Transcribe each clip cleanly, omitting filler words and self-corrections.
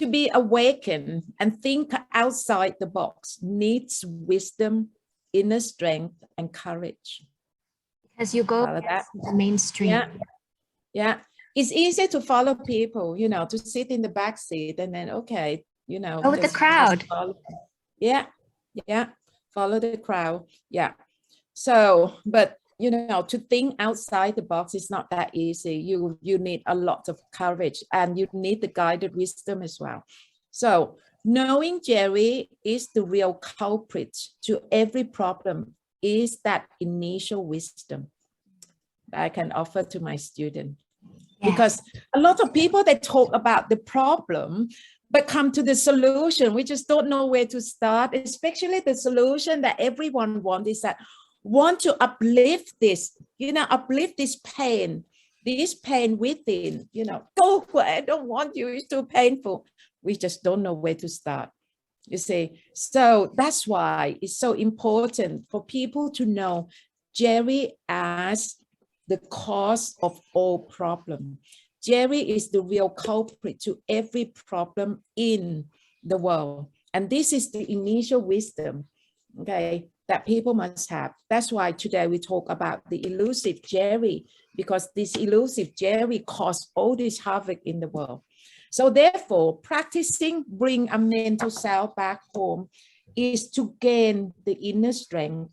to be awakened and think outside the box needs wisdom, inner strength, and courage. Because you go past the mainstream. Yeah. Yeah. It's easy to follow people, you know, to sit in the back seat and then, okay, you know. Go with the crowd. Yeah. Yeah. Follow the crowd. Yeah. So, but, you know, to think outside the box is not that easy. You need a lot of courage, and you need the guided wisdom as well. So knowing Jerry is the real culprit to every problem is that initial wisdom that I can offer to my student. Yes. Because a lot of people, they talk about the problem, but come to the solution. We just don't know where to start, especially the solution that everyone wants is that want to uplift this, you know, uplift this pain within, you know, oh, I don't want you, it's too painful. We just don't know where to start, you see. So that's why it's so important for people to know Jerry as the cause of all problems. Jerry is the real culprit to every problem in the world. And this is the initial wisdom, okay, that people must have. That's why today we talk about the elusive Jerry, because this elusive Jerry caused all this havoc in the world. So therefore, practicing bring a mental self back home is to gain the inner strength.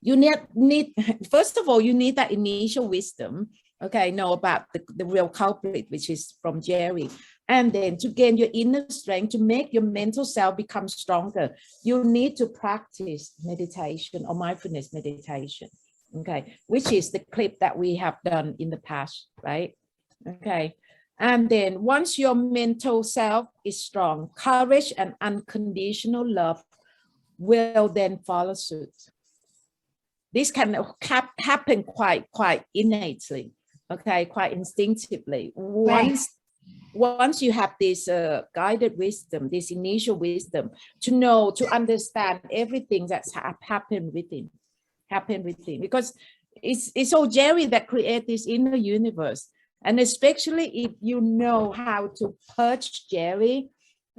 You need first of all, you need that initial wisdom, okay, know about the real culprit, which is from Jerry. And then to gain your inner strength, to make your mental self become stronger, you need to practice meditation or mindfulness meditation, okay, which is the clip that we have done in the past, right? Okay. And then once your mental self is strong, courage and unconditional love will then follow suit. This can happen quite innately, okay, quite instinctively. Once you have this guided wisdom, this initial wisdom, to know, to understand everything that's happened within, because it's all Jerry that creates this inner universe. And especially if you know how to purge Jerry,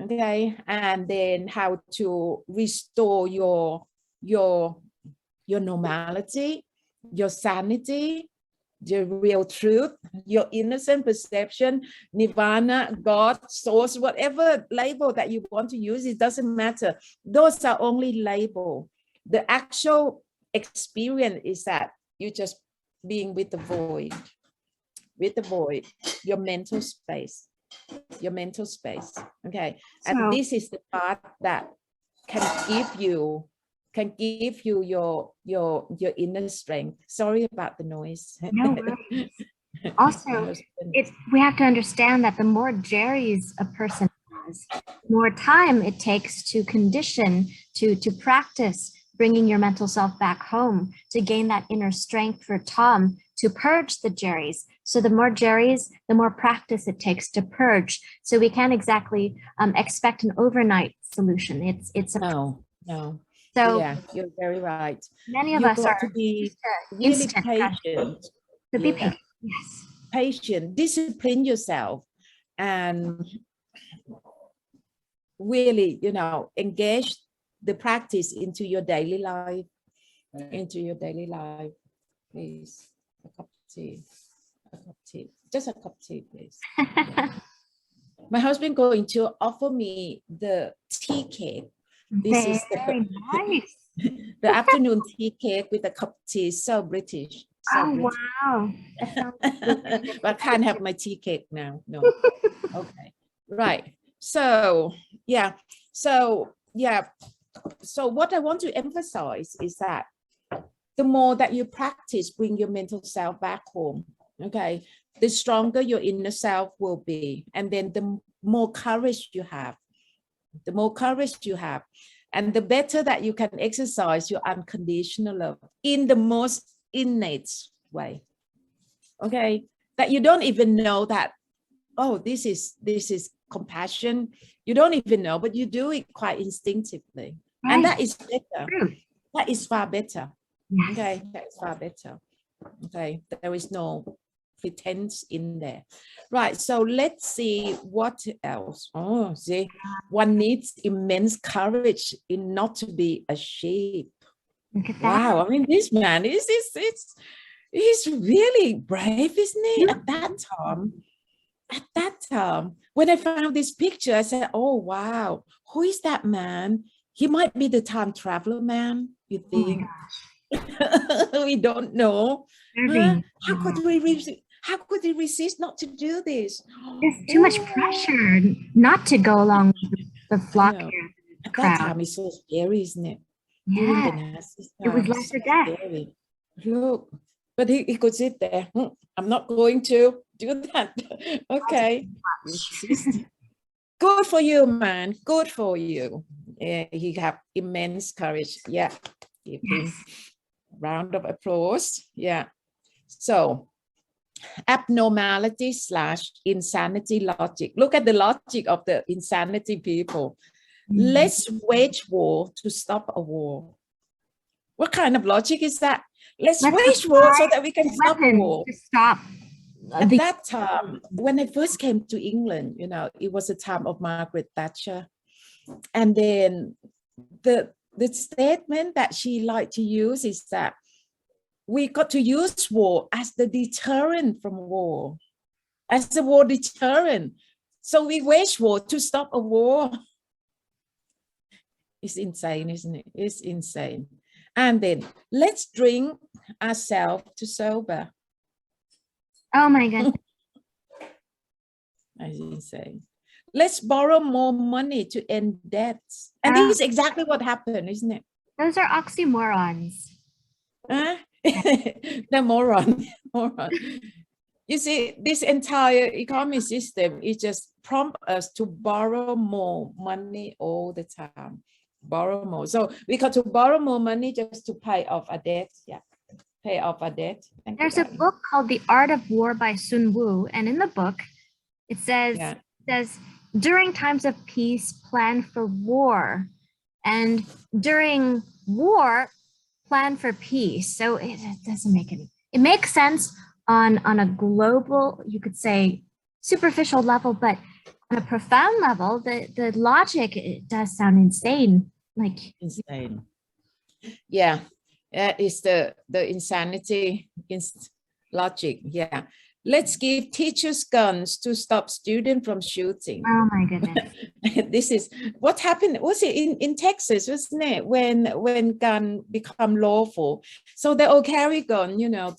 okay, and then how to restore your normality, your sanity, the real truth, your innocent perception, nirvana, God, source, whatever label that you want to use, it doesn't matter. Those are only label. The actual experience is that you're just being with the void, your mental space, okay? And this is the part that can give you your inner strength. Sorry about the noise. No worries. Also, we have to understand that the more Jerry's a person has, the more time it takes to condition, to practice bringing your mental self back home, to gain that inner strength for Tom to purge the Jerry's. So the more Jerry's, the more practice it takes to purge. So we can't exactly expect an overnight solution. It's a no. So yeah, you're very right. Many of us are to be really patient. To be patient, yes. Patient, discipline yourself, and really, you know, engage the practice into your daily life. Please. A cup of tea. Just a cup of tea, please. My husband going to offer me the tea cake. This is nice. The afternoon tea cake with a cup of tea. So British. Wow. But I can't have my tea cake now. No. Okay. Right. So what I want to emphasize is that the more that you practice, bring your mental self back home, okay, the stronger your inner self will be. And then the more courage you have, and the better that you can exercise your unconditional love in the most innate way, okay, that you don't even know that, oh, this is compassion. You don't even know, but you do it quite instinctively. Right. And that is better. That is far better. Yes. Okay, that is far better. Okay, there is no pretense in there. Right, so let's see what else. Oh, see, one needs immense courage in not to be a sheep. Wow, I mean, this man he's really brave, isn't he? At that time, when I found this picture, I said, oh, wow, who is that man? He might be the time traveler man, you think? We don't know. Huh? How could he resist not to do this? There's too much pressure not to go along with the flock here. At that time, it's so scary, isn't it? Yeah, it was life or death. Scary. Look, but he could sit there. I'm not going to do that. Okay. Good for you, man. Good for you. Yeah, he have immense courage. Yeah. Give him a round of applause. Yeah. So abnormality / insanity logic. Look at the logic of the insanity people. Let's wage war to stop a war. What kind of logic is that? Let's wage war so that we can stop a war. To stop. At that time, when I first came to England, you know, it was a time of Margaret Thatcher. And then the statement that she liked to use is that we got to use war as the deterrent from war, as the war deterrent. So we wage war to stop a war. It's insane, isn't it? It's insane. And then let's drink ourselves to sober. Oh my God. That's insane. Let's borrow more money to end debts. And this is exactly what happened, isn't it? Those are oxymorons. The moron. You see, this entire economy system is just prompt us to borrow more money all the time. Borrow more. So we got to borrow more money just to pay off our debt. Yeah, pay off our debt. There's a book called The Art of War by Sun Wu. And in the book, it says, during times of peace, plan for war. And during war, plan for peace. So it doesn't make any, it makes sense on a global, you could say, superficial level, but on a profound level, the logic, it does sound insane. Like insane. Yeah, that is the insanity logic. Yeah. Let's give teachers guns to stop students from shooting. Oh my goodness. This is what happened. Was it in Texas, wasn't it? When gun become lawful. So they all carry gun, you know,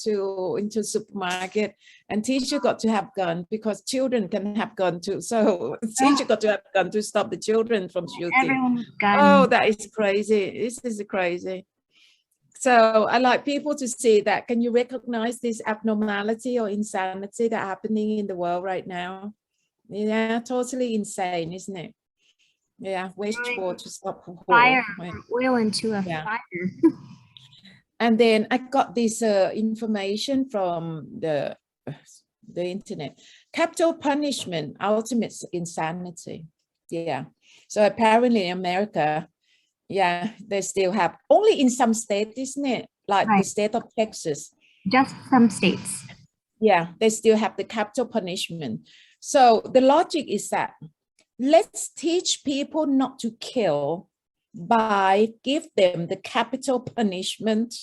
into supermarket, and teacher got to have gun because children can have gun too. So teacher got to have gun to stop the children from shooting. Oh, that is crazy. This is crazy. So I like people to see that. Can you recognize this abnormality or insanity that's happening in the world right now? Yeah, totally insane, isn't it? Yeah, wage war to stop war. Fire, oil into a fire. And then I got this information from the internet. Capital punishment, ultimate insanity. Yeah. So apparently in America, yeah, they still have, only in some states, isn't it? Like the state of Texas. Just some states. Yeah, they still have the capital punishment. So the logic is that let's teach people not to kill by give them the capital punishment.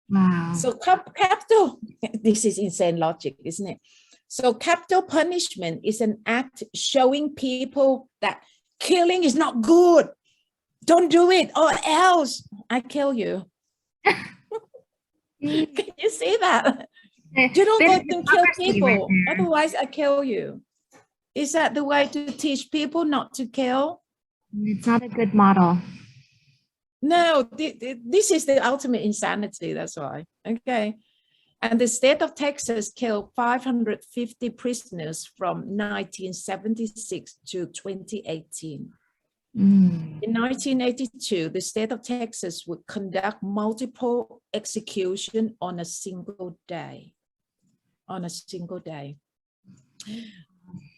Wow. So capital, this is insane logic, isn't it? So capital punishment is an act showing people that killing is not good. Don't do it or else I kill you. Can you see that? You don't go and kill people, otherwise I kill you. Is that the way to teach people not to kill? It's not a good model. No, this is the ultimate insanity, that's why. Okay. And the state of Texas killed 550 prisoners from 1976 to 2018. In 1982, the state of Texas would conduct multiple executions on a single day. On a single day.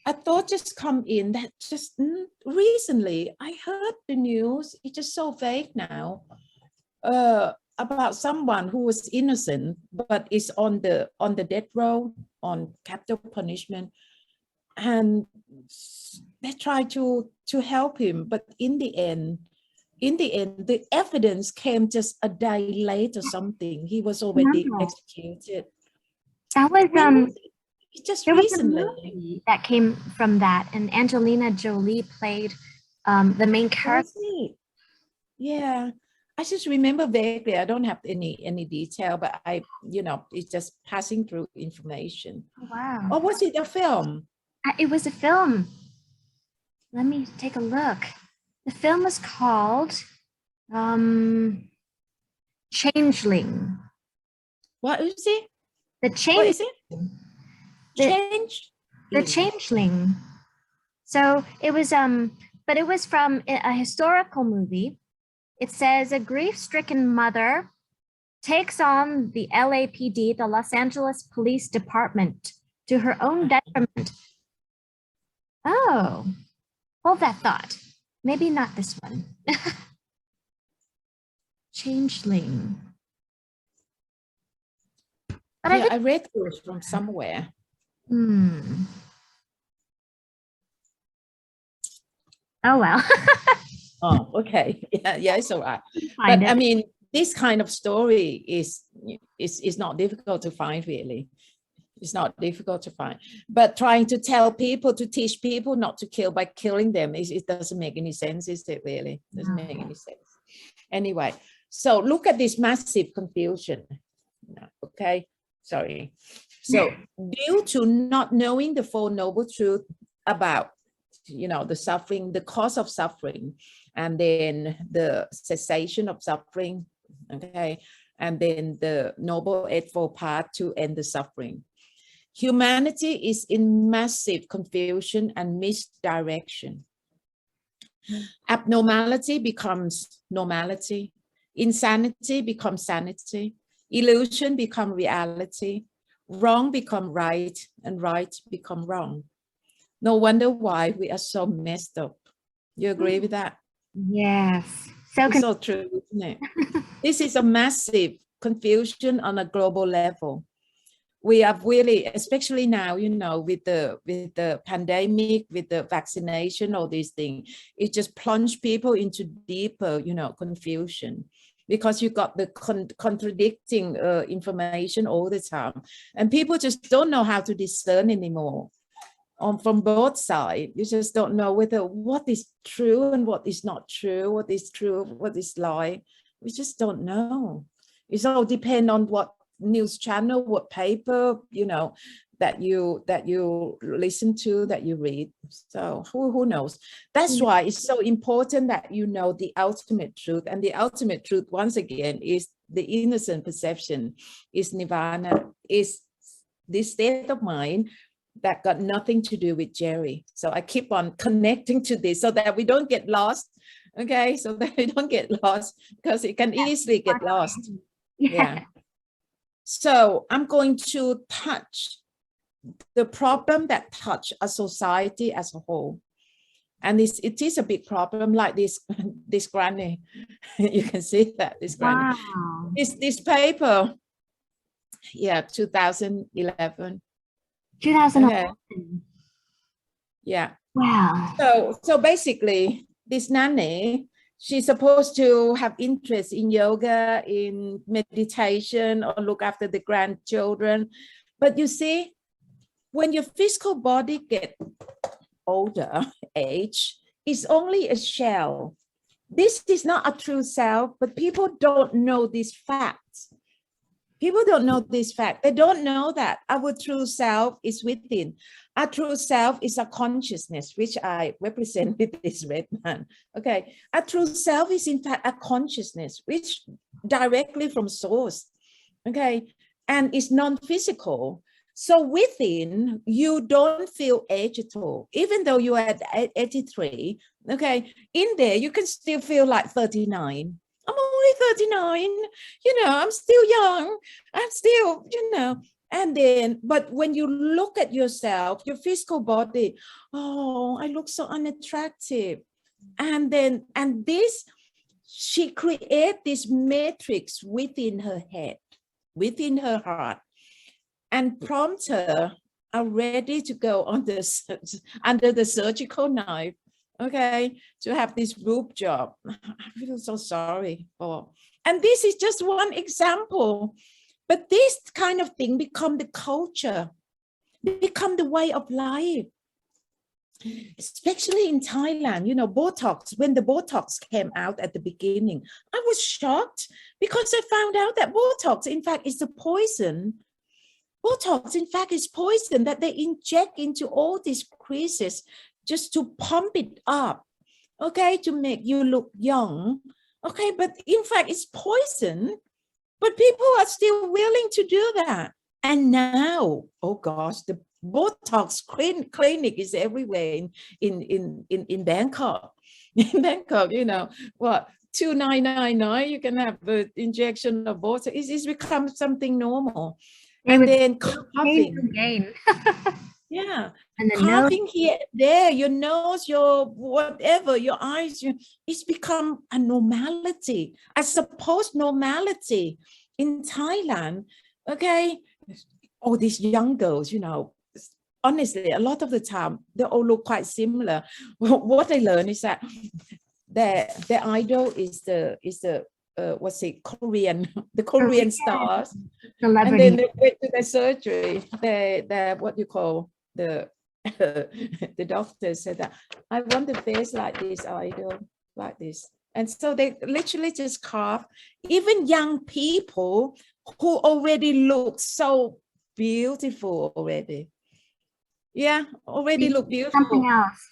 I thought just come in that just recently I heard the news. It's just so vague now. about someone who was innocent, but is on the death row, on capital punishment. And they try to help him, but in the end, the evidence came just a day later. Something he was already executed. That was just there recently. Was a movie that came from that, and Angelina Jolie played the main character. Yeah, I just remember vaguely. I don't have any detail, but it's just passing through information. Wow. Or was it a film? It was a film. Let me take a look. The film was called Changeling. What is it? The Change. What is it? The Changeling. So it was but it was from a historical movie. It says a grief-stricken mother takes on the LAPD, the Los Angeles Police Department, to her own detriment. Oh, hold that thought. Maybe not this one. Changeling. But yeah, I read it from somewhere. Oh, well. Oh, okay. Yeah, it's all right. But I mean, this kind of story is not difficult to find, really. It's not difficult to find. But trying to tell people, to teach people not to kill by killing them, it doesn't make any sense, is it really? It doesn't make any sense. Anyway, so look at this massive confusion. Okay, sorry. So due to not knowing the Four Noble Truths about, the suffering, the cause of suffering, and then the cessation of suffering, okay, and then the Noble Eightfold Path to end the suffering. Humanity is in massive confusion and misdirection. Abnormality becomes normality. Insanity becomes sanity. Illusion becomes reality. Wrong becomes right, and right becomes wrong. No wonder why we are so messed up. You agree with that? Yes. It's so true, isn't it? This is a massive confusion on a global level. We have really, especially now, with the pandemic, with the vaccination, all these things, it just plunged people into deeper, confusion, because you got the contradicting information all the time, and people just don't know how to discern anymore. From both sides, you just don't know whether what is true and what is not true, what is true, what is lie. We just don't know. It all depends on what news channel, what paper, that you listen to, that you read. So who knows? That's why it's so important that you know the ultimate truth. And the ultimate truth, once again, is the innocent perception, is nirvana, is this state of mind that got nothing to do with Jerry. So I keep on connecting to this so that we don't get lost. Okay, so that we don't get lost, because it can easily get lost. Yeah. So I'm going to touch the problem that touch a society as a whole. And it is a big problem, like this granny. You can see that, this granny. Wow. This paper, 2011. 2011. Yeah. Wow. So basically, this nanny, she's supposed to have interest in yoga, in meditation, or look after the grandchildren. But you see, when your physical body gets older, age, it's only a shell. This is not a true self, but people don't know this fact. People don't know this fact. They don't know that our true self is within. Our true self is a consciousness, which I represent with this red man. Okay. Our true self is in fact a consciousness, which directly from source. Okay. And it's non-physical. So within, you don't feel age at all. Even though you are at 83, okay, in there, you can still feel like 39. I'm only 39, I'm still young. I'm still, and then, but when you look at yourself, your physical body, oh, I look so unattractive. And this she created this matrix within her head, within her heart, and prompt her are ready to go on this under the surgical knife, okay, to have this boob job. I feel so sorry for. And this is just one example, but this kind of thing become the culture, become the way of life. Especially in Thailand, you know, Botox, when the Botox came out at the beginning, I was shocked because I found out that Botox, in fact, is a poison. Botox, in fact, is poison that they inject into all these creases just to pump it up, okay, to make you look young, okay, but in fact, it's poison, but people are still willing to do that. And now, oh gosh, the Botox clinic is everywhere in Bangkok. In Bangkok, you know, what, 2,999, you can have an injection of Botox. It's become something normal. And then coughing. Yeah, and the coughing here, there, your nose, your whatever, your eyes, it's become a normality, a supposed normality in Thailand, okay? All these young girls, you know, honestly, a lot of the time, they all look quite similar. What I learned is that their idol is the what's it, the Korean stars. Celebrity. And then they went to the surgery. They what you call the the doctor said that I want the face like this idol, like this. And so they literally just carve. Even young people who already look so beautiful already. Yeah, already look beautiful. Something else.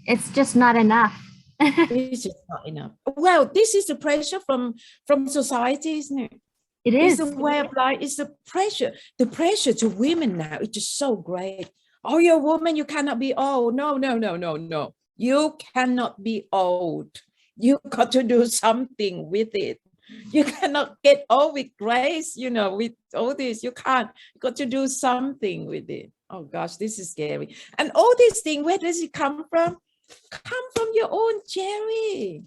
It's just not enough. It's just not enough. Well, this is the pressure from society, isn't it? It is. It's the way of life. It's the pressure. The pressure to women now is just so great. Oh, you're a woman, you cannot be old. No, no, no, no, no. You cannot be old. You got to do something with it. You cannot get old with grace, you know, with all this. You can't. You got to do something with it. Oh gosh, this is scary. And all these things, where does it come from? Come from your own Jerry,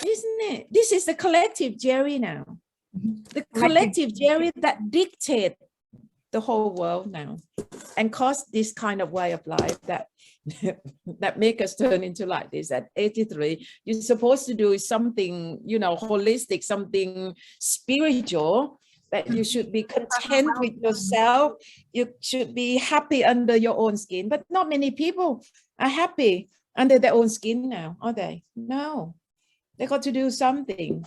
isn't it? This is the collective Jerry now. The collective Jerry that dictate the whole world now and cause this kind of way of life that that make us turn into like this. At 83, you're supposed to do something, you know, holistic, something spiritual, that you should be content with yourself. You should be happy under your own skin, but not many people are happy under their own skin now, are they? No, they got to do something.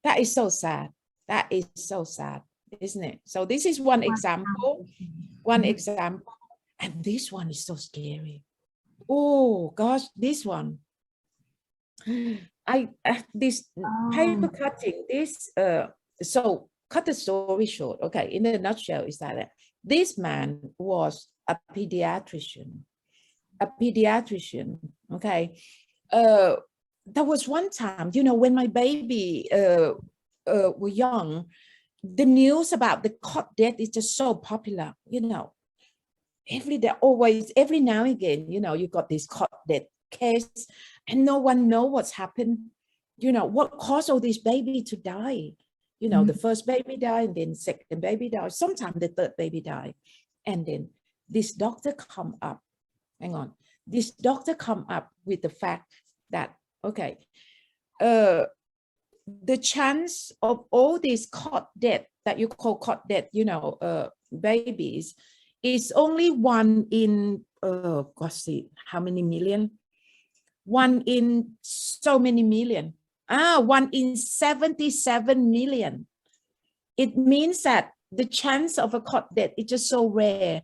That is so sad. That is so sad, isn't it? So this is one example, and this one is so scary. Oh gosh, this one. This paper cutting, this so cut the story short, okay, in a nutshell is that this man was a pediatrician, okay. There was one time, you know, when my baby were young, the news about the cot death is just so popular, you know. Every day, always, every now and again, you know, you got this cot death case and no one know what's happened, you know, what caused all these baby to die. You know, the first baby died, and then second baby died. Sometimes the third baby died. And then this doctor come up, hang on, this doctor come up with the fact that, okay, the chance of all these cot death that you call cot death, you know, babies, is only 1 in, gosh, how many million? 1 in so many million. 1 in 77 million. It means that the chance of a cot death is just so rare.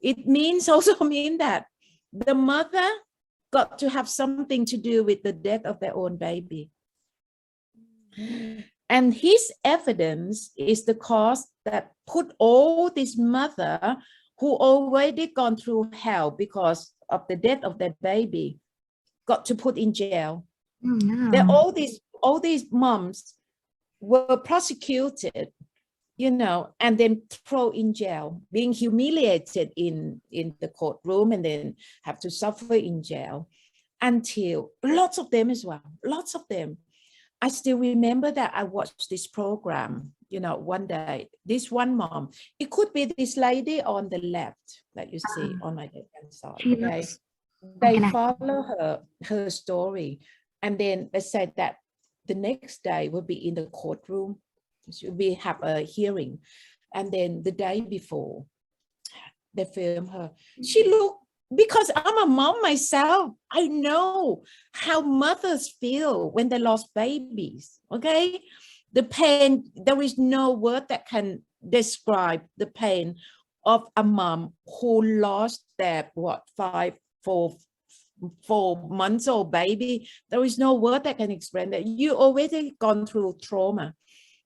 It means also mean that the mother got to have something to do with the death of their own baby. And his evidence is the cause that put all this mother who already gone through hell because of the death of their baby got to put in jail. Oh, no. That all these moms were prosecuted, you know, and then thrown in jail, being humiliated in the courtroom, and then have to suffer in jail until lots of them as well, lots of them. I still remember that I watched this program, you know, one day, this one mom, it could be this lady on the left that you see on my left-hand side, She okay? looks, They follow her story. And then they said that the next day will be in the courtroom. We have a hearing. And then the day before, they film her. She looked, because I'm a mom myself, I know how mothers feel when they lost babies, okay? The pain, there is no word that can describe the pain of a mom who lost their, four months old baby. There is no word that can explain that. You already gone through trauma,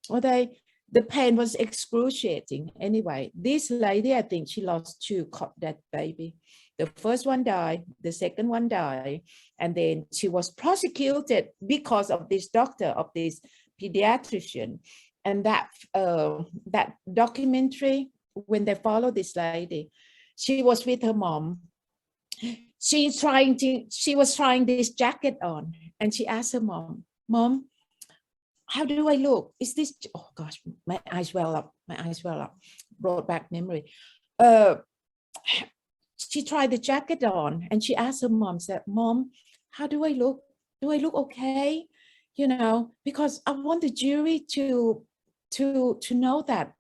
okay? The pain was excruciating. Anyway, this lady, I think she lost 2 dead baby. The first one died, the second one died, and then she was prosecuted because of this doctor, of this pediatrician. And that that documentary, when they follow this lady, she was with her mom. She was trying this jacket on, and she asked her mom, "Mom, how do I look? Is this," oh gosh, my eyes well up, brought back memory. She tried the jacket on, and she asked her mom, said, "Mom, how do I look? Do I look okay? You know, because I want the jury to know that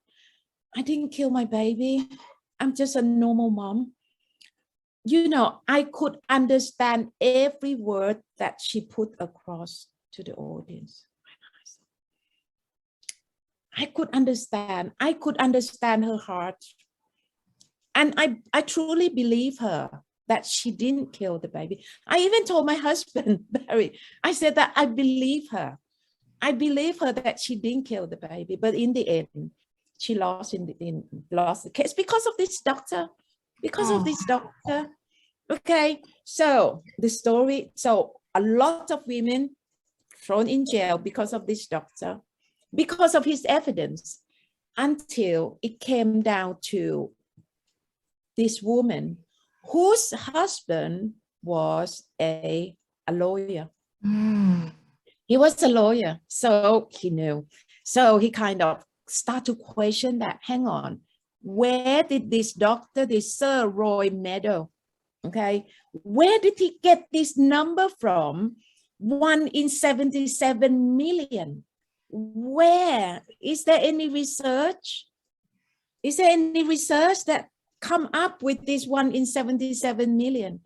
I didn't kill my baby. I'm just a normal mom." You know, I could understand every word that she put across to the audience. I could understand her heart. And I truly believe her that she didn't kill the baby. I even told my husband, Barry, I said that I believe her. I believe her that she didn't kill the baby, but in the end, she lost lost the case because of this doctor. Because of this doctor. Okay, so the story, so a lot of women thrown in jail because of this doctor, because of his evidence, until it came down to this woman whose husband was a lawyer. He was a lawyer, so he knew. So he kind of started to question that, hang on, where did this doctor, this Sir Roy Meadow, okay, where did he get this number from? 1 in 77 million. Where? Is there any research? Is there any research that come up with this 1 in 77 million?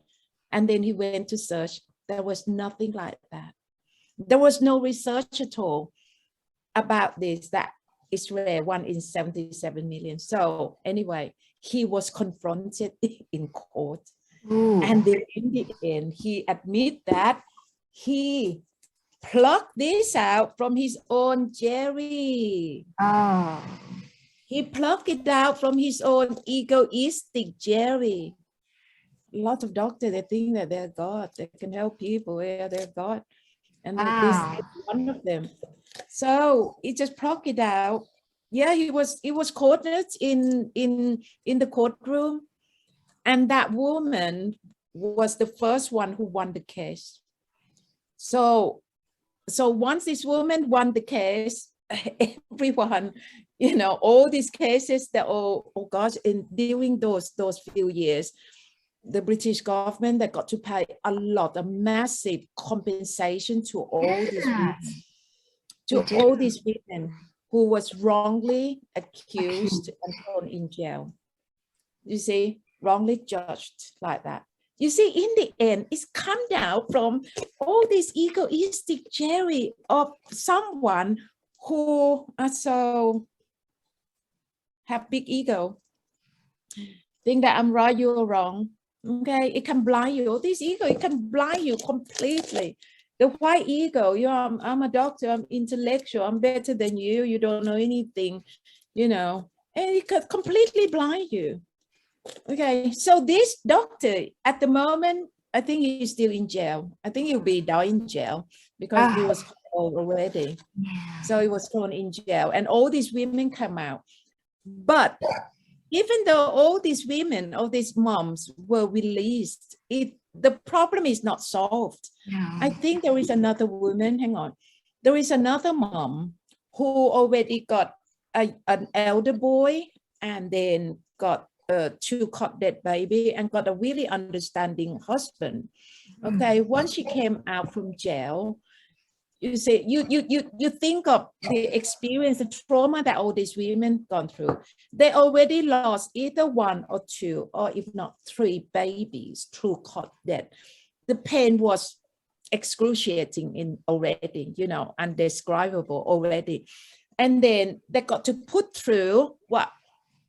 And then he went to search. There was nothing like that. There was no research at all about this, that is rare, 1 in 77 million. So anyway, he was confronted in court. Ooh. And then in the end, he admitted that he plucked this out from his own Jerry. Oh. He plucked it out from his own egoistic Jerry. A lot of doctors, they think that they're God. They can help people. Yeah, they're God. And this is one of them. So he just plucked it out. Yeah, he was cornered in the courtroom. And that woman was the first one who won the case. So once this woman won the case, everyone, you know, all these cases that, oh gosh, during those few years, the British government, that got to pay a massive compensation to all these women, all these women who was wrongly accused and thrown in jail. You see, wrongly judged like that. You see, in the end, it's come down from all this egoistic Jerry of someone who also have big ego, think that I'm right, you're wrong. Okay, it can blind you. This ego, it can blind you completely. The white ego, I'm a doctor, I'm intellectual, I'm better than you, you don't know anything, you know, and it could completely blind you. Okay, so this doctor, at the moment, I think he's still in jail. I think he'll be down in jail because he was old already. Yeah. So he was thrown in jail, and all these women come out. But even though all these women, all these moms were released, the problem is not solved. Yeah. I think there is another woman, hang on. There is another mom who already got an elder boy and then got two caught dead baby and got a really understanding husband. Okay, once she came out from jail, you say you think of the experience, the trauma that all these women gone through. They already lost either one or two, or if not three babies through caught dead. The pain was excruciating in already, you know, undescribable already. And then they got to put through what?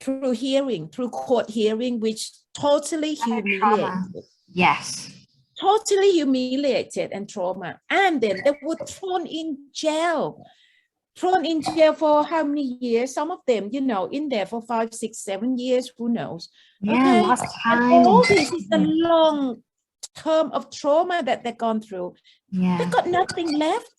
Through hearing, through court hearing, which totally humiliated. Yes. Totally humiliated and trauma. And then they were thrown in jail. Thrown in jail for how many years? Some of them, you know, in there for 5, 6, 7 years, who knows? Yeah, okay. Lost time. And all this is a long term of trauma that they've gone through. Yeah. They got nothing left.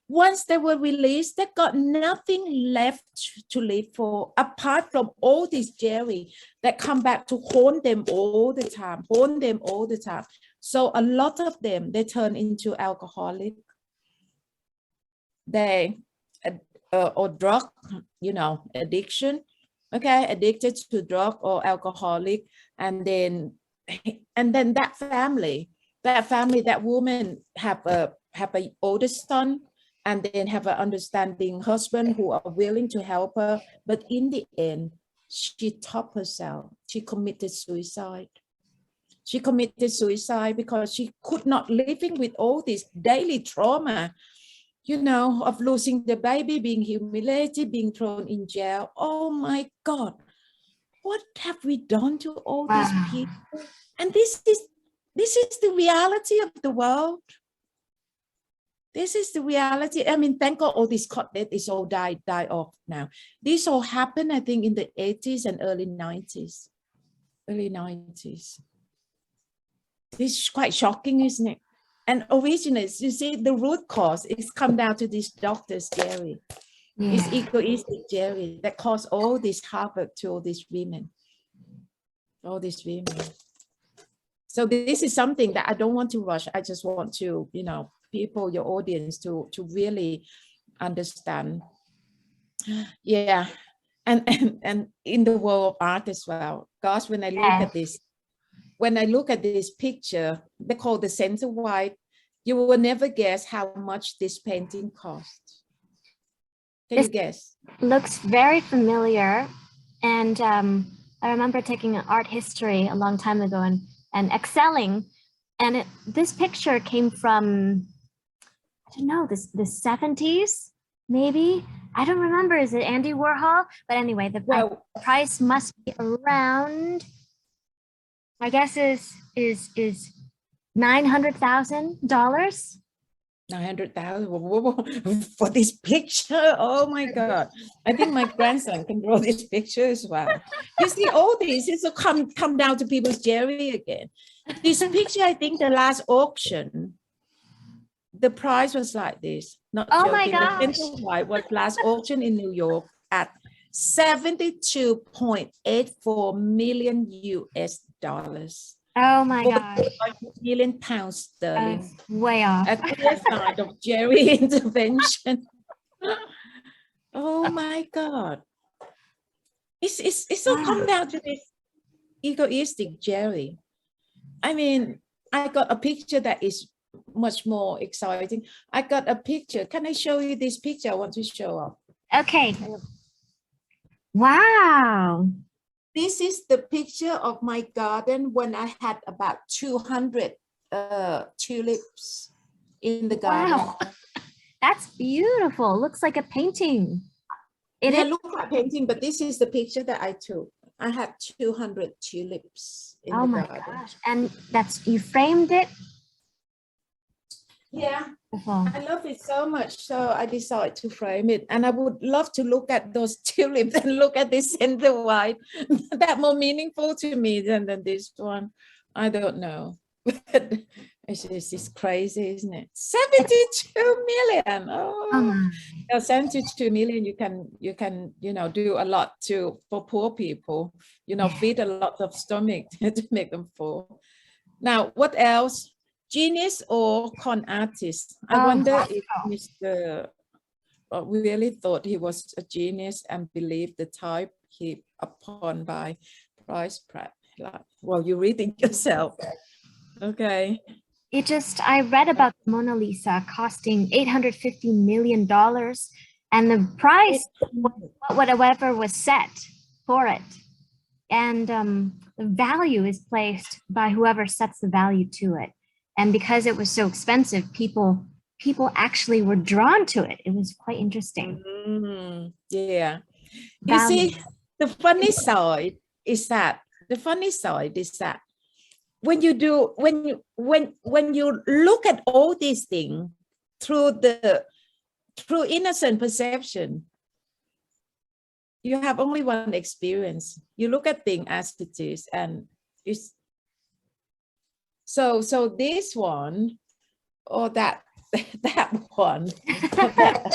Once they were released, they got nothing left to live for, apart from all this Jerry that come back to haunt them all the time, So a lot of them, they turn into alcoholic. They, or drug, you know, addiction, okay, addicted to drug or alcoholic. And then that family, that woman have a older son, and then have an understanding husband who are willing to help her. But in the end, she topped herself. She committed suicide. She committed suicide because she could not living with all this daily trauma, you know, of losing the baby, being humiliated, being thrown in jail. Oh my God, what have we done to all these people? And this is the reality of the world. This is the reality. I mean, thank God all this caught death is all die off now. This all happened, I think, in the 80s and early 90s. Early 90s. This is quite shocking, isn't it? And originates, you see, the root cause is come down to these doctors, Jerry. Yeah. It's egoistic Jerry that caused all this havoc to all these women. All these women. So this is something that I don't want to rush. I just want to, you know, people, your audience, to really understand. Yeah. And in the world of art as well. Gosh, when I look at this picture, they call the center white, you will never guess how much this painting cost. Can you guess? Looks very familiar. And I remember taking art history a long time ago and excelling. And this picture came from, I don't know, the 70s, maybe. I don't remember. Is it Andy Warhol? But anyway, the price must be around, I guess is $900,000. $900,000 for this picture. Oh my God. I think my grandson can draw this picture as well. You see, all this is to come down to people's Jerry again. This picture, I think the last auction, the price was like this. Not joking. My gosh. The center white was last auction in New York at $72.84 million US. Oh my God. £1 million sterling. Way off. A clear sign of Jerry intervention. Oh my God. It's all come down to this egoistic Jerry. I mean, I got a picture that is much more exciting. I got a picture. Can I show you this picture I want to show off? Okay. Wow. This is the picture of my garden when I had about 200 tulips in the garden. Wow. That's beautiful. Looks like a painting. It looks like a painting, but this is the picture that I took. I had 200 tulips in the garden. Oh my gosh. And you framed it? Yeah, I love it so much. So I decided to frame it. And I would love to look at those tulips and look at this center white. That more meaningful to me than this one. I don't know. But it's crazy, isn't it? 72 million. Oh, 72 million. You can, you know, do a lot for poor people, you know, feed a lot of stomach to make them full. Now, what else? genius or con artist? I wonder if Mr. really thought he was a genius and believed the type he upon by Price Pratt. Well, you read it yourself. Okay. I read about the Mona Lisa costing $850 million, and the price, whatever was set for it. And the value is placed by whoever sets the value to it. And because it was so expensive, people actually were drawn to it. It was quite interesting. Yeah. You see, the funny side is that when you look at all these things through innocent perception, you have only one experience. You look at things as it is, and it's so this one or that one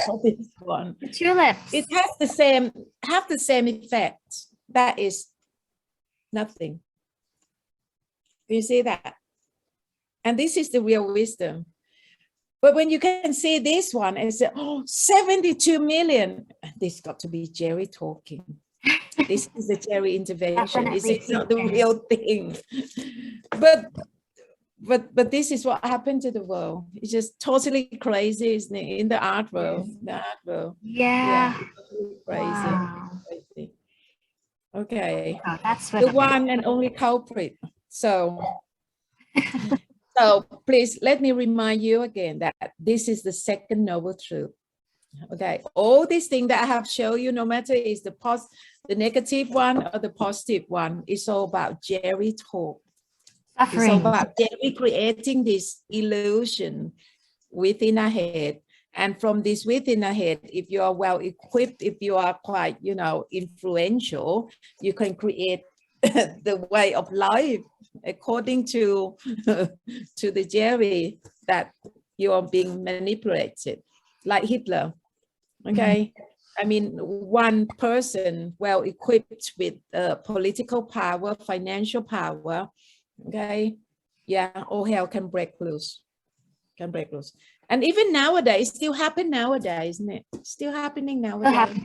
or this one. Tulips. It has the same effect. That is nothing. You see that? And this is the real wisdom. But when you can see this one and say, oh, 72 million, this got to be Jerry talking. This is the Jerry intervention. It's not the real thing. But this is what happened to the world. It's just totally crazy, isn't it? In the art world. Yeah. Crazy. Wow. Crazy. Okay. Oh, that's the one and only culprit. So please let me remind you again that this is the second noble truth. Okay, all these things that I have shown you, no matter is the negative one or the positive one, it's all about Jerry talk. Suffering. It's all about Jerry creating this illusion within our head. And from this within our head, if you are well equipped, if you are quite, influential, you can create the way of life according to the Jerry that you are being manipulated, like Hitler. Okay. I mean, one person well equipped with political power, financial power. Okay. Yeah, all hell can break loose. And even nowadays, still happen nowadays, isn't it? Still happening nowadays.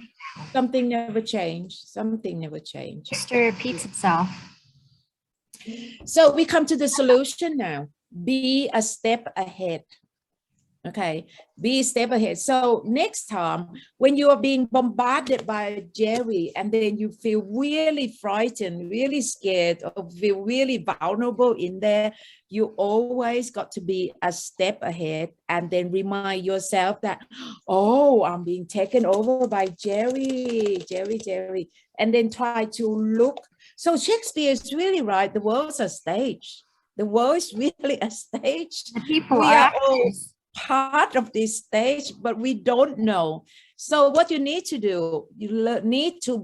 Something never changed. History repeats itself. So we come to the solution now. Be a step ahead. Okay, be a step ahead. So next time when you are being bombarded by Jerry and then you feel really frightened, really scared, or feel really vulnerable in there, you always got to be a step ahead and then remind yourself that, oh, I'm being taken over by Jerry. And then try to look. So Shakespeare is really right. The world's a stage. The world is really a stage. The people are all part of this stage, but we don't know. So what you need to do, you need to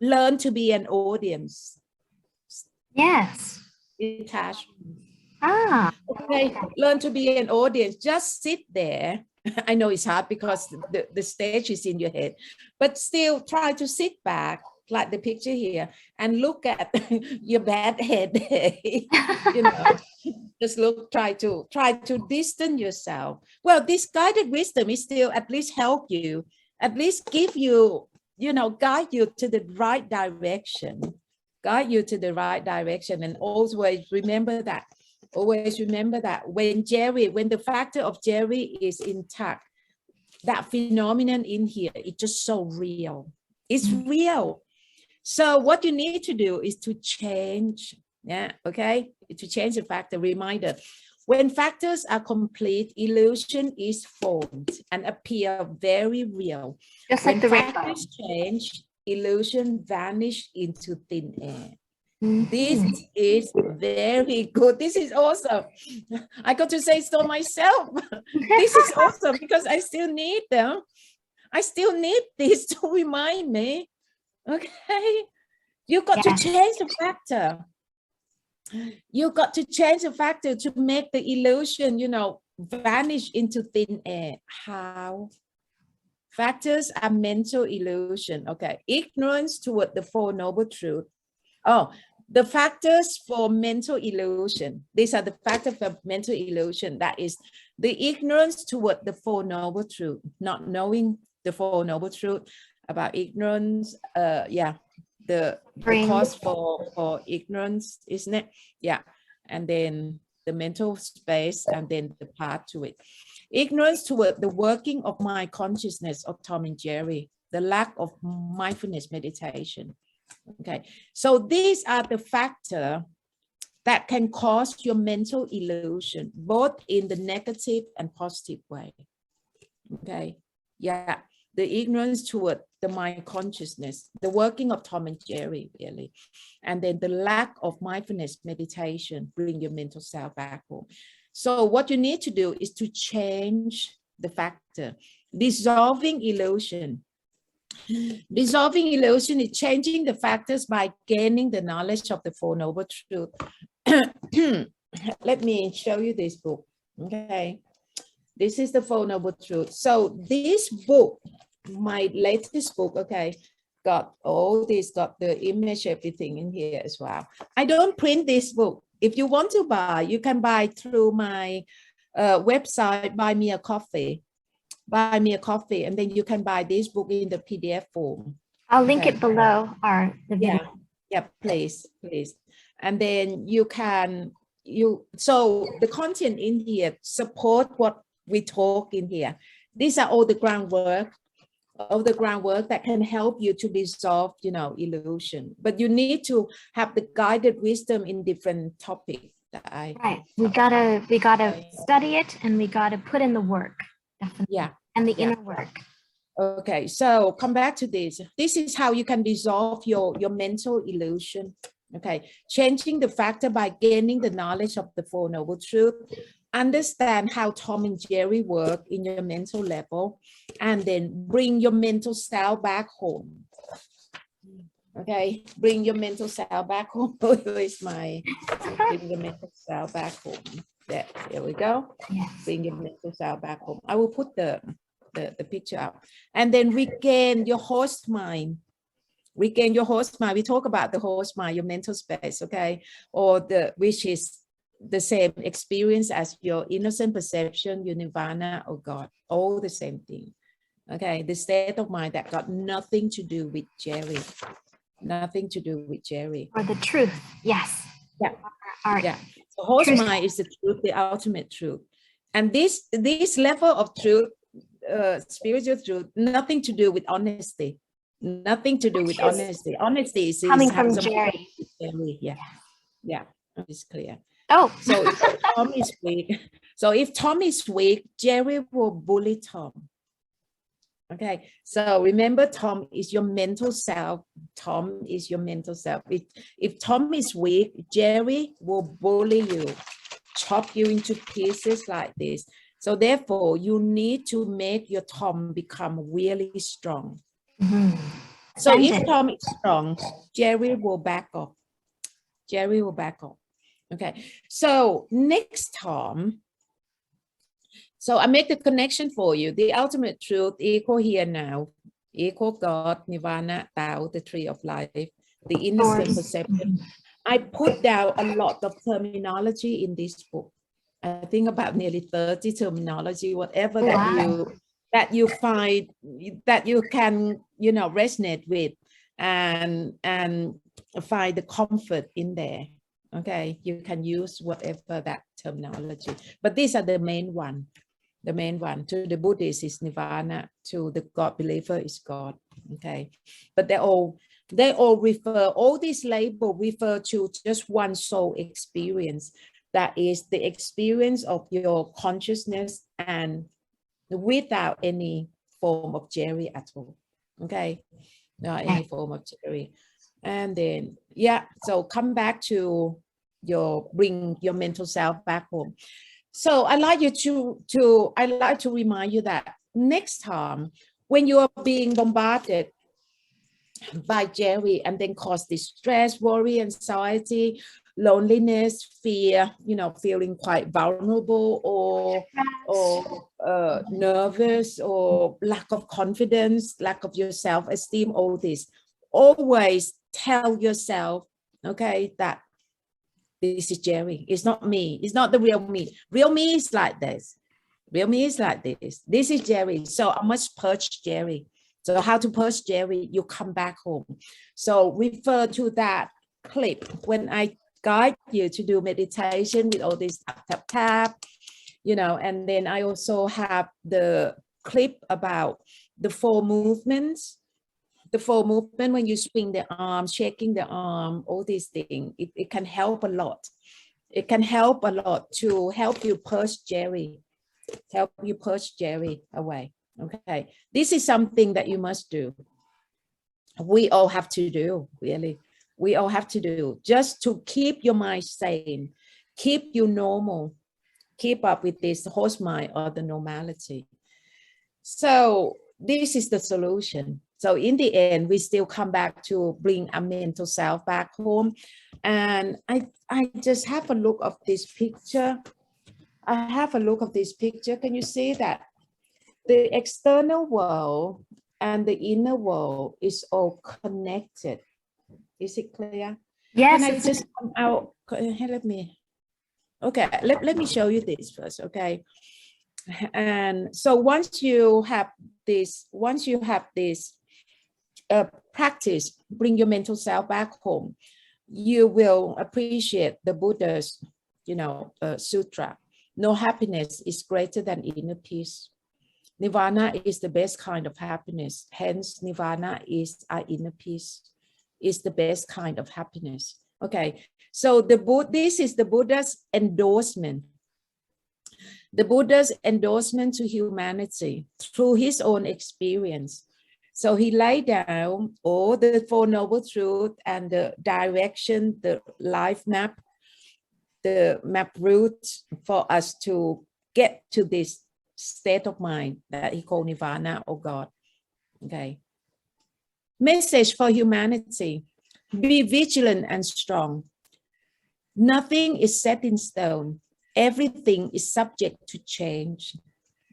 learn to be an audience. Yes. Detachment. Okay. Learn to be an audience. Just sit there. I know it's hard because the stage is in your head, but still try to sit back, like the picture here, and look at your bad head. Just try to distance yourself. Well, this guided wisdom is still at least help you, at least give you, guide you to the right direction. And always remember that. When the factor of Jerry is intact, that phenomenon in here, it's just so real. It's real. So what you need to do is to change. Yeah, okay. To change the factor. Reminder, when factors are complete, illusion is formed and appear very real. Just when like the factors change, illusion vanish into thin air. This is very good. This is awesome. I got to say so myself. This is awesome because I still need them. I still need this to remind me. Okay. You got to change the factor. You got to change the factor to make the illusion, vanish into thin air. How? Factors are mental illusion. Okay. Ignorance toward the Four Noble Truths. Oh, the factors for mental illusion. These are the factors for mental illusion. That is the ignorance toward the Four Noble Truth, not knowing the Four Noble Truth, about ignorance. The cause for ignorance, isn't it? Yeah. And then the mental space, and then the path to it. Ignorance toward the working of my consciousness of Tom and Jerry, the lack of mindfulness meditation. Okay, so these are the factors that can cause your mental illusion, both in the negative and positive way. Okay, yeah, the ignorance toward the mind consciousness, the working of Tom and Jerry, really, and then the lack of mindfulness meditation, bring your mental self back home. So what you need to do is to change the factor, dissolving illusion. Dissolving illusion is changing the factors by gaining the knowledge of the Four Noble Truths. Let me show you this book. Okay, this is the Four Noble Truths. So this book, my latest book, okay, got all this, got the image, everything in here as well. I don't print this book. If you want to buy, you can buy through my website, Buy Me a Coffee. Buy Me a Coffee, and then you can buy this book in the PDF form. I'll link it below the video. Yeah, please. And then you can, so the content in here support what we talk in here. These are all the groundwork that can help you to dissolve, illusion. But you need to have the guided wisdom in different topics. Right. We gotta study it, and we gotta put in the work. Definitely. Yeah. And the inner work. Okay, so come back to this. This is how you can dissolve your mental illusion. Okay, changing the factor by gaining the knowledge of the Four Noble Truths. Understand how Tom and Jerry work in your mental level, and then bring your mental self back home. Okay, bring your mental self back home. Where's my bring your mental self back home? There we go. Yes. Bring your mental self back home. I will put the picture up, and then regain your host mind. Regain your host mind. We talk about the host mind, your mental space, okay, or which is the same experience as your innocent perception, your nirvana, or God, all the same thing. Okay, the state of mind that got nothing to do with Jerry. Nothing to do with Jerry. Or the truth, yes. Yeah. Yeah. So host mind is the truth, the ultimate truth. And this level of truth, spiritual truth, nothing to do with honesty. Nothing to do with honesty. Honesty is coming from Jerry. Yeah, it's clear. Oh, so if Tom is weak, Jerry will bully Tom. Okay, so remember, Tom is your mental self. Tom is your mental self. If Tom is weak, Jerry will bully you, chop you into pieces like this. So therefore, you need to make your Tom become really strong. Mm-hmm. So if Tom is strong, Jerry will back off. Jerry will back off. Okay, so next Tom. So I make the connection for you. The ultimate truth, equal here now, equal God, nirvana, Tao, the tree of life, the innocent perception. I put down a lot of terminology in this book. I think about nearly 30 terminology, whatever that you find that you can, resonate with and find the comfort in there. Okay, you can use whatever that terminology, but these are the main one. The main one. To the Buddhist is nirvana, to the God believer is God. Okay, but they all refer, all these labels refer to just one soul experience. That is the experience of your consciousness, and without any form of Jerry at all. Okay, not any form of Jerry. And then so come back to bring your mental self back home. So I like to remind you that next time when you are being bombarded by Jerry and then cause distress, worry, anxiety, loneliness, fear, feeling quite vulnerable or nervous, or lack of confidence, lack of your self-esteem, all this, always tell yourself, okay, that this is Jerry. It's not me. It's not the real me. Real me is like this. Real me is like this. This is Jerry. So I must purge Jerry. So how to purge Jerry? You come back home. So refer to that clip when I guide you to do meditation with all this tap, tap, tap, you know, and then I also have the clip about the 4 movements. The 4 movement when you swing the arm, shaking the arm, all these things, it can help a lot. It can help a lot to help you purge Jerry, help you purge Jerry away. Okay, this is something that you must do. We all have to do, really. We all have to do just to keep your mind sane, keep you normal, keep up with this horse mind or the normality. So this is the solution. So in the end, we still come back to bring a mental self back home. And I just have a look of this picture. I have a look of this picture. Can you see that? The external world and the inner world is all connected. Is it clear? Yes. Can I just come out? Let me. Okay, let me show you this first. Okay. And so once you have this practice, bring your mental self back home, you will appreciate the Buddha's, you know, sutra. No happiness is greater than inner peace. Nirvana is the best kind of happiness. Hence, nirvana is our inner peace. Is the best kind of happiness. Okay, so this is the Buddha's endorsement. The Buddha's endorsement to humanity through his own experience. So he laid down all the 4 noble truths and the direction, the life map, the map route for us to get to this state of mind that he called nirvana or God. Okay. Message for humanity: be vigilant and strong. Nothing is set in stone. Everything is subject to change.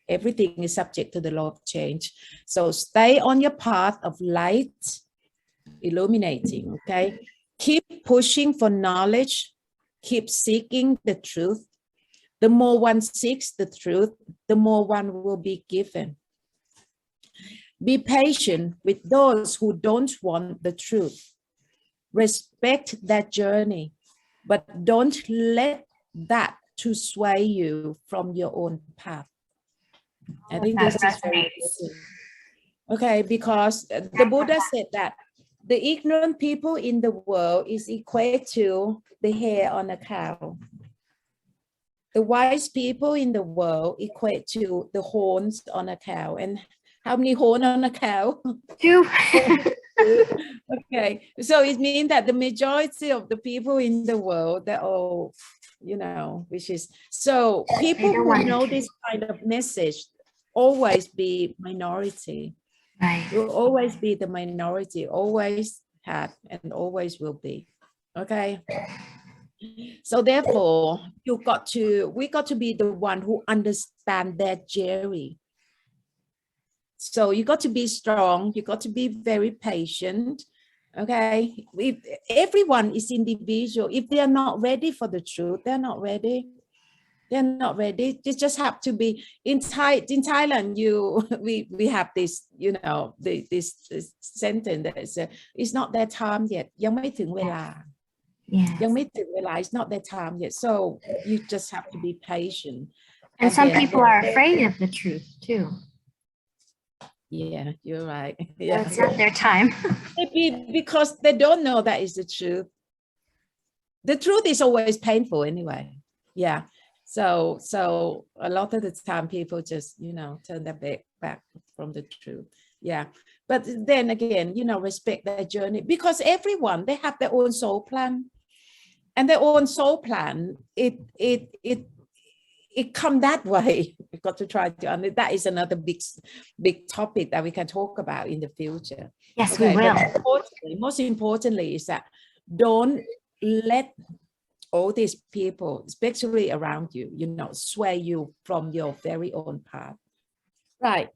Everything is subject to the law of change. So stay on your path of light, illuminating, okay? Keep pushing for knowledge. Keep seeking the truth. The more one seeks the truth, the more one will be given. Be patient with those who don't want the truth. Respect that journey, but don't let that to sway you from your own path. I think this is very important. Okay, because the Buddha said that the ignorant people in the world is equate to the hair on a cow. The wise people in the world equate to the horns on a cow. And how many horns on a cow? 2. Okay, so it means that the majority of the people in the world, they're all, you know, which is, so people who know this kind of message always be minority. Right. Will always be the minority, always have and always will be. Okay. So therefore, we got to be the one who understand that Jerry. So you got to be strong. You got to be very patient. Okay. If everyone is individual, if they are not ready for the truth, they're not ready. They're not ready. They just have to be in Thailand. We have this, you know, this sentence that is, it's not their time yet. ยังไม่ถึงเวลา ยังไม่ถึงเวลา it's not their time yet. So you just have to be patient. And some people are afraid of the truth too. Yeah, you're right. Yeah, it's not their time. Maybe because they don't know that is the truth. The truth is always painful anyway. Yeah. So a lot of the time people just, you know, turn their back from the truth. Yeah. But then again, you know, respect their journey, because everyone, they have their own soul plan, and their own soul plan, it come that way. We've got to try to understand. That is another big topic that we can talk about in the future. Yes, okay, we will. Most importantly is that don't let all these people, especially around you, you know, sway you from your very own path. Right.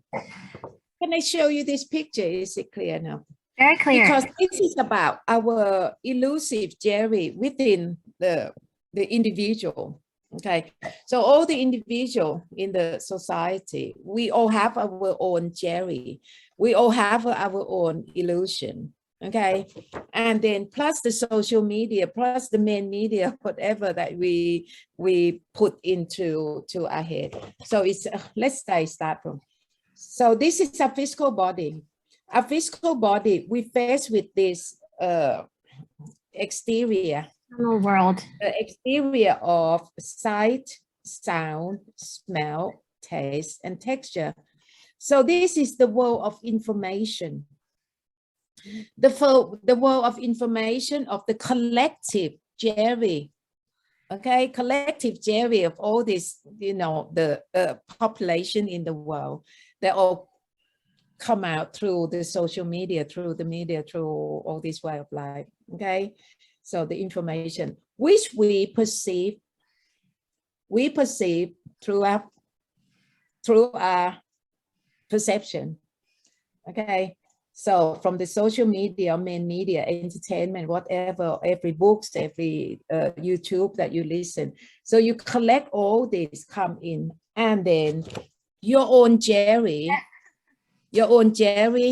Can I show you this picture? Is it clear now? Very clear. Because this is about our elusive Jerry within the individual. Okay, so all the individual in the society, we all have our own Jerry. We all have our own illusion. Okay, and then plus the social media, plus the main media, whatever that we put into our head. So it's let's start from. So this is a physical body. A physical body, we face with this exterior world, the exterior of sight, sound, smell, taste, and texture. So this is the world of information. The world of information of the collective Jerry. Okay, collective Jerry of all this, you know, the population in the world. They all come out through the social media, through the media, through all this way of life. Okay, so the information which we perceive through our perception. Okay, so from the social media, main media, entertainment, whatever, every books, every YouTube that you listen, so you collect all this, come in, and then your own Jerry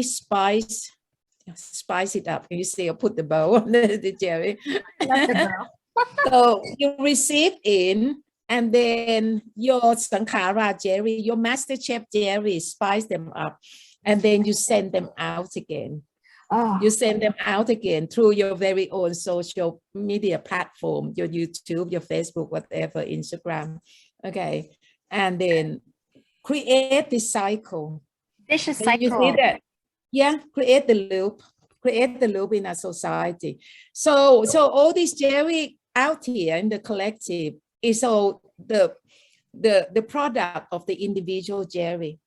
spice it up. You see, I put the bow on the Jerry. So you receive in, and then your Sankara Jerry, your Master Chef Jerry, spice them up, and then you send them out again. Oh. You send them out again through your very own social media platform, your YouTube, your Facebook, whatever, Instagram. Okay, and then create this cycle. Vicious cycle. You see that? Yeah, create the loop in a society. So all this Jerry out here in the collective is all the product of the individual Jerry.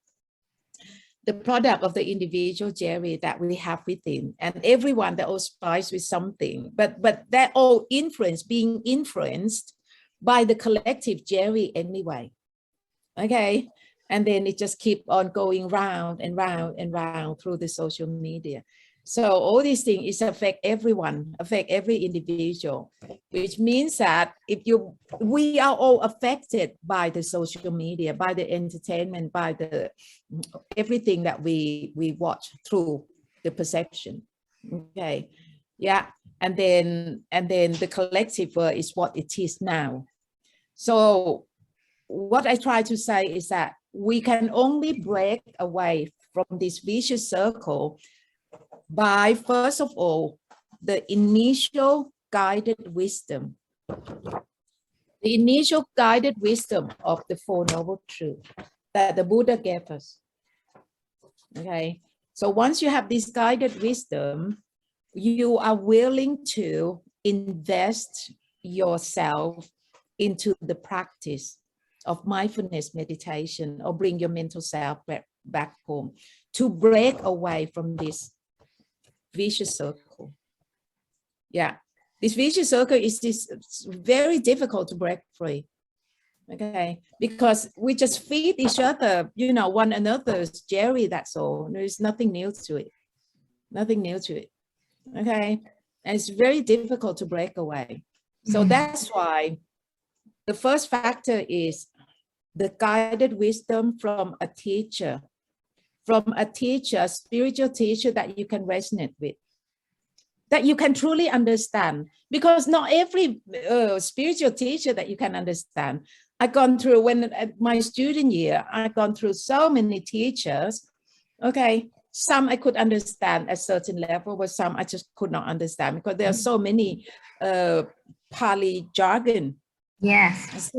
The product of the individual Jerry that we have within, and everyone that all spiced with something, but that all being influenced by the collective Jerry anyway. Okay. And then it just keep on going round and round and round through the social media. So all these things affect everyone, affect every individual, which means that we are all affected by the social media, by the entertainment, by the everything that we watch through the perception. Okay, yeah, and then the collective is what it is now. So what I try to say is that we can only break away from this vicious circle by, first of all, the initial guided wisdom. The initial guided wisdom of the Four Noble Truths that the Buddha gave us. Okay, so once you have this guided wisdom, you are willing to invest yourself into the practice of mindfulness meditation, or bring your mental self back home to break away from this vicious circle. Yeah, this vicious circle is very difficult to break free. Okay, because we just feed each other, you know, one another's Jerry, that's all. There's nothing new to it. Nothing new to it. Okay, and it's very difficult to break away. So that's why the first factor is the guided wisdom from a teacher, a spiritual teacher that you can resonate with, that you can truly understand, because not every spiritual teacher that you can understand. I've gone through, when at my student year, I've gone through so many teachers. Okay, some I could understand at a certain level, but some I just could not understand because there are so many Pali jargon. Yes.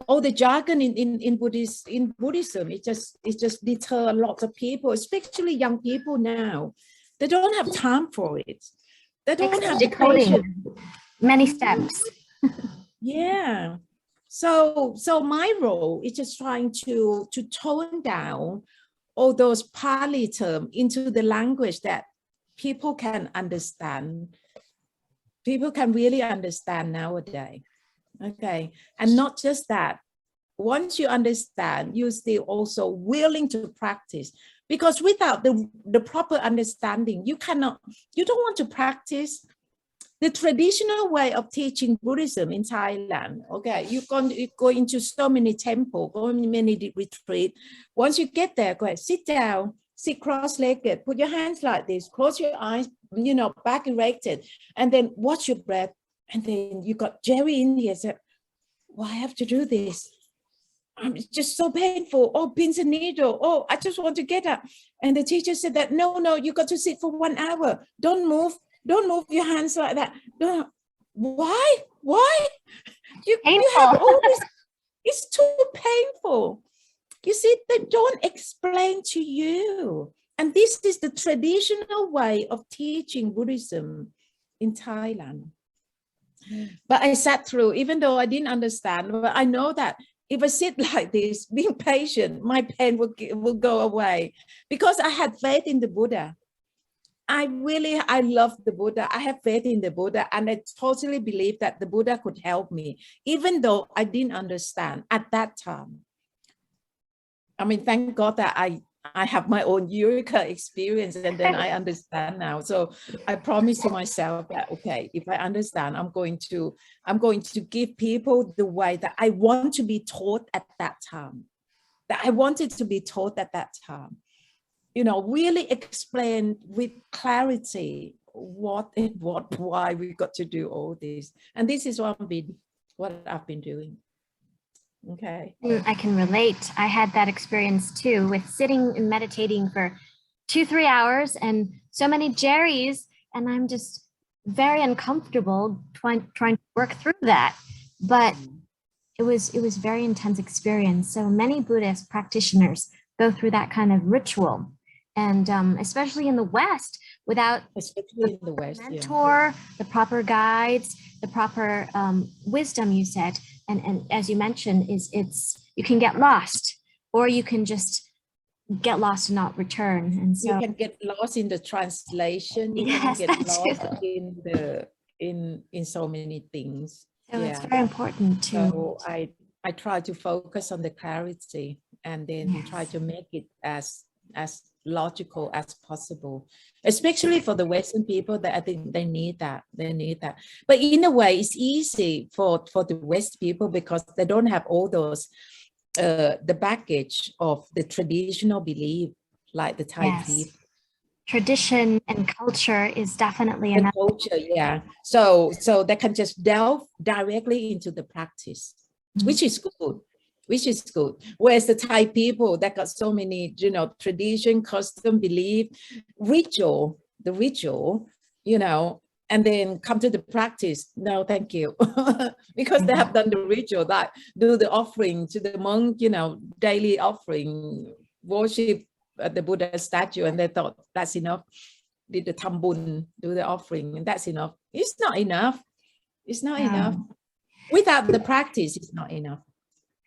All the jargon in Buddhism, it just deter a lot of people, especially young people now. They don't have time for it. They don't have decoding many steps. Yeah. So my role is just trying to tone down all those Pali terms into the language that people can understand. People can really understand nowadays. Okay, and not just that, once you understand, you're still also willing to practice. Because without the proper understanding, you don't want to practice. The traditional way of teaching Buddhism in Thailand, okay, you go into so many temples, go in many retreats. Once you get there, go ahead, sit down, sit cross-legged, put your hands like this, close your eyes, back erected, and then watch your breath. And then you got Jerry in here said, why I have to do this? It's just so painful. Oh, pins and needle. Oh, I just want to get up. And the teacher said that, no, you got to sit for 1 hour. Don't move your hands like that. Why? You have all this. It's too painful. You see, they don't explain to you. And this is the traditional way of teaching Buddhism in Thailand. But I sat through, even though I didn't understand, but I know that if I sit like this, being patient, my pain will go away, because I had faith in the Buddha. I love the Buddha. I have faith in the Buddha, and I totally believe that the Buddha could help me, even though I didn't understand at that time. I mean, thank God that I have my own Eureka experience, and then I understand now. So I promise to myself that, okay, if I understand, I'm going to give people the way that I want to be taught at that time, that I wanted to be taught at that time. Really explain with clarity why we got to do all this. And this is what I've been doing. Okay. I can relate. I had that experience too, with sitting and meditating for 2-3 hours and so many Jerrys, and I'm just very uncomfortable trying to work through that. But it was very intense experience. So many Buddhist practitioners go through that kind of ritual, and especially in the West, without mentor, the proper guides, the proper wisdom, you said. And as you mentioned, you can get lost, or you can just get lost and not return. And so you can get lost in the translation. You yes, can get lost in so many things. So it's very important to. So I try to focus on the clarity, and then try to make it as logical as possible, especially for the Western people, that I think they need that. But in a way, it's easy for the West people, because they don't have all those the baggage of the traditional belief, like the Thai people. Tradition and culture is definitely another culture. Yeah. So they can just delve directly into the practice, which is good. Whereas the Thai people that got so many, tradition, custom, belief, ritual, and then come to the practice. No, thank you. Because they have done the ritual, like do the offering to the monk, daily offering, worship at the Buddha statue, and they thought that's enough. Did the thambun, do the offering, and that's enough. It's not enough. Enough. Without the practice, it's not enough.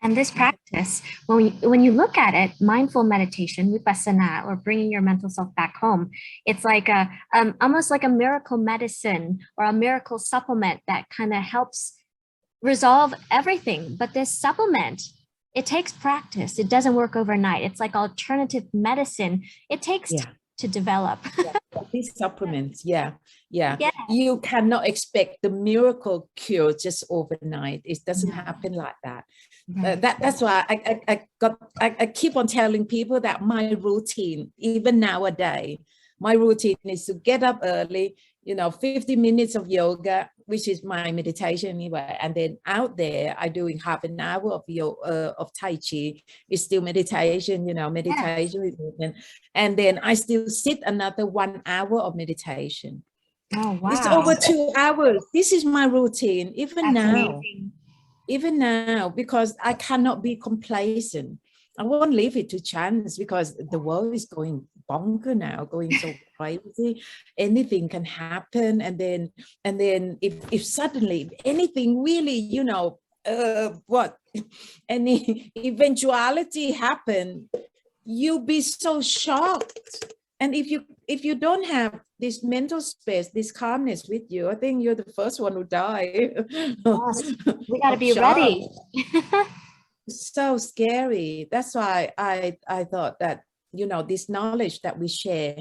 And this practice, when you look at it, mindful meditation, vipassana, or bringing your mental self back home, it's like almost like a miracle medicine or a miracle supplement that kind of helps resolve everything. But this supplement, it takes practice. It doesn't work overnight. It's like alternative medicine. It takes time to develop. These supplements, you cannot expect the miracle cure just overnight. It doesn't happen like that. That's why I keep on telling people that my routine, even nowadays, my routine is to get up early, 50 minutes of yoga, which is my meditation anyway, and then out there I doing half an hour of Tai Chi. It's still meditation, meditation with movement, and then I still sit another 1 hour of meditation. Oh wow! It's over 2 hours. This is my routine, even now. Amazing. Even now, because I cannot be complacent. I won't leave it to chance, because the world is going bonkers now, going so crazy. Anything can happen, and then if suddenly anything really, any eventuality happen, you'll be so shocked. And if you don't have this mental space, this calmness with you, I think you're the first one who die. Yes, we got to be ready. so scary. That's why I thought that, you know, this knowledge that we share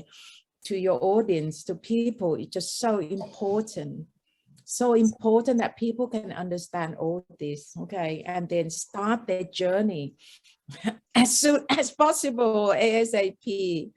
to your audience, to people, is just so important. So important that people can understand all this, okay, and then start their journey as soon as possible, ASAP.